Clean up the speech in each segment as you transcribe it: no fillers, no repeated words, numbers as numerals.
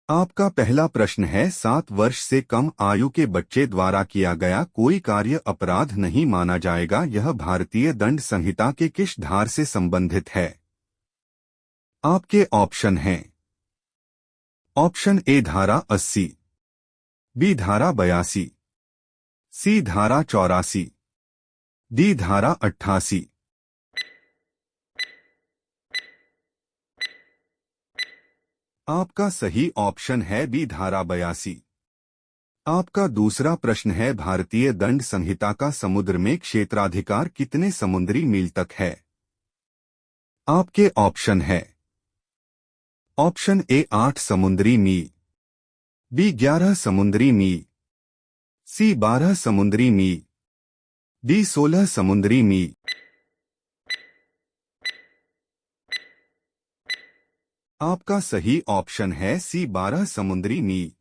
आपका पहला प्रश्न है, 7 वर्ष से कम आयु के बच्चे द्वारा किया गया कोई कार्य अपराध नहीं माना जाएगा। यह भारतीय दंड संहिता के किस धारा से संबंधित है? आपके ऑप्शन हैं। ऑप्शन ए धारा 80, बी धारा 82, सी धारा 84, डी धारा 88। आपका सही ऑप्शन है बी धारा 82। आपका दूसरा प्रश्न है, भारतीय दंड संहिता का समुद्र में क्षेत्राधिकार कितने समुद्री मील तक है? आपके ऑप्शन है। ऑप्शन ए 8 समुद्री मील, बी 11 समुद्री मील, सी 12 समुद्री मील, डी 16 समुद्री मील। आपका सही ऑप्शन है सी 12 समुद्री मील।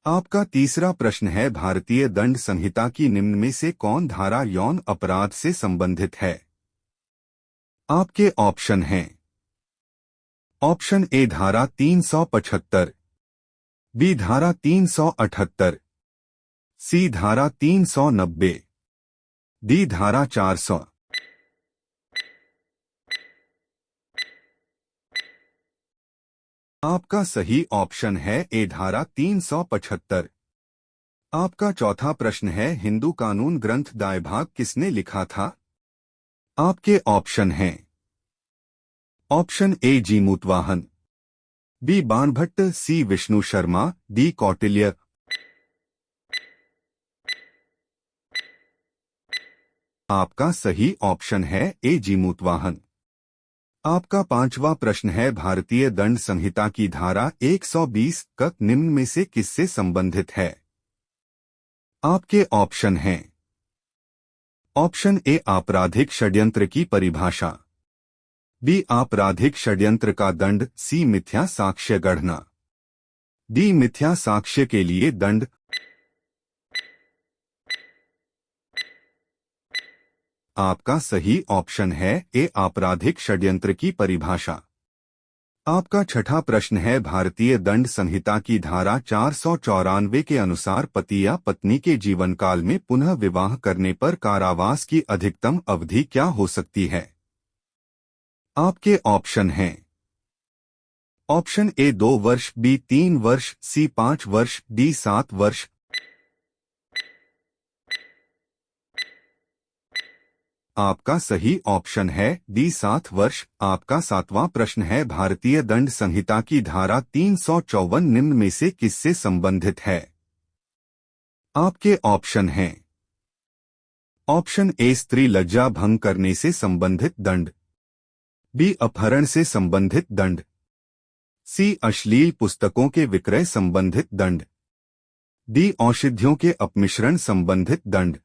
आपका तीसरा प्रश्न है, भारतीय दंड संहिता की निम्न में से कौन धारा यौन अपराध से संबंधित है? आपके ऑप्शन हैं। ऑप्शन ए धारा 375, बी धारा 378, सी धारा 390, डी धारा 400। आपका सही ऑप्शन है ए धारा 375। आपका चौथा प्रश्न है, हिंदू कानून ग्रंथ दायभाग किसने लिखा था? आपके ऑप्शन हैं। Option A Jimutavahana, B Banabhatta, C Vishnu Sharma, D Kautilya. आपका सही ऑप्शन है ए जी मूतवाहन। आपका पांचवा प्रश्न है, भारतीय दंड संहिता की धारा 120 क निम्न में से किससे संबंधित है? आपके ऑप्शन हैं। ऑप्शन ए आपराधिक षड्यंत्र की परिभाषा, बी आपराधिक षड्यंत्र का दंड, सी मिथ्या साक्ष्य गढ़ना, डी मिथ्या साक्ष्य के लिए दंड। आपका सही ऑप्शन है ए आपराधिक षड्यंत्र की परिभाषा। आपका छठा प्रश्न है, भारतीय दंड संहिता की धारा 494 के अनुसार पति या पत्नी के जीवन काल में पुनः विवाह करने पर कारावास की अधिकतम अवधि क्या हो सकती है? आपके ऑप्शन हैं। ऑप्शन ए 2 वर्ष, बी 3 वर्ष, सी 5 वर्ष, डी 7 वर्ष। आपका सही ऑप्शन है डी 7 वर्ष। आपका सातवां प्रश्न है, भारतीय दंड संहिता की धारा 354 निम्न में से किससे संबंधित है? आपके ऑप्शन हैं। ऑप्शन ए स्त्री लज्जा भंग करने से संबंधित दंड, बी अपहरण से संबंधित दंड, सी अश्लील पुस्तकों के विक्रय संबंधित दंड, डी औषधियों के अपमिश्रण संबंधित दंड।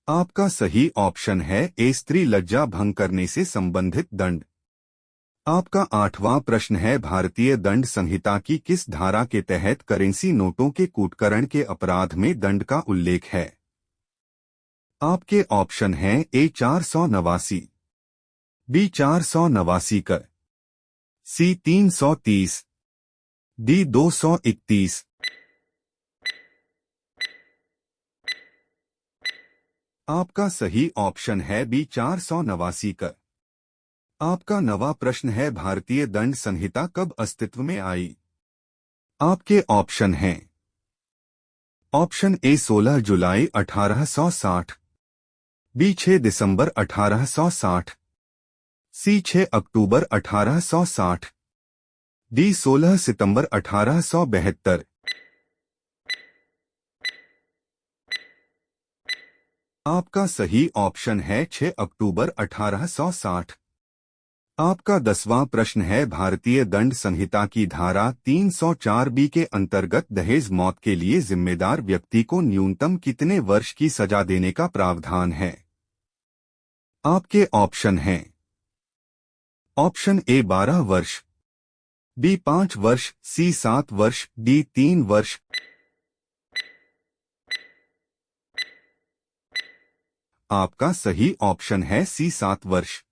आपका सही ऑप्शन है ए स्त्री लज्जा भंग करने से संबंधित दंड। आपका आठवां प्रश्न है, भारतीय दंड संहिता की किस धारा के तहत करेंसी नोटों के कूटकरण के अपराध में दंड का उल्लेख है? आपके ऑप्शन हैं। ए 489, बी 489 क, सी 330, डी 231। आपका सही ऑप्शन है बी 489 क। आपका नवा प्रश्न है, भारतीय दंड संहिता कब अस्तित्व में आई? आपके ऑप्शन हैं। ऑप्शन ए 16 जुलाई 1860, बी 6 दिसंबर 1860, सी 6 अक्टूबर 1860, डी 16 सितंबर 1872। आपका सही ऑप्शन है 6 अक्टूबर 1860। आपका 10वां प्रश्न है, भारतीय दंड संहिता की धारा 304 बी के अंतर्गत दहेज मौत के लिए जिम्मेदार व्यक्ति को न्यूनतम कितने वर्ष की सजा देने का प्रावधान है? आपके ऑप्शन हैं। ऑप्शन ए 12 वर्ष, बी 5 वर्ष, सी 7 वर्ष, डी 3 वर्ष। आपका सही ऑप्शन है सी 7 वर्ष।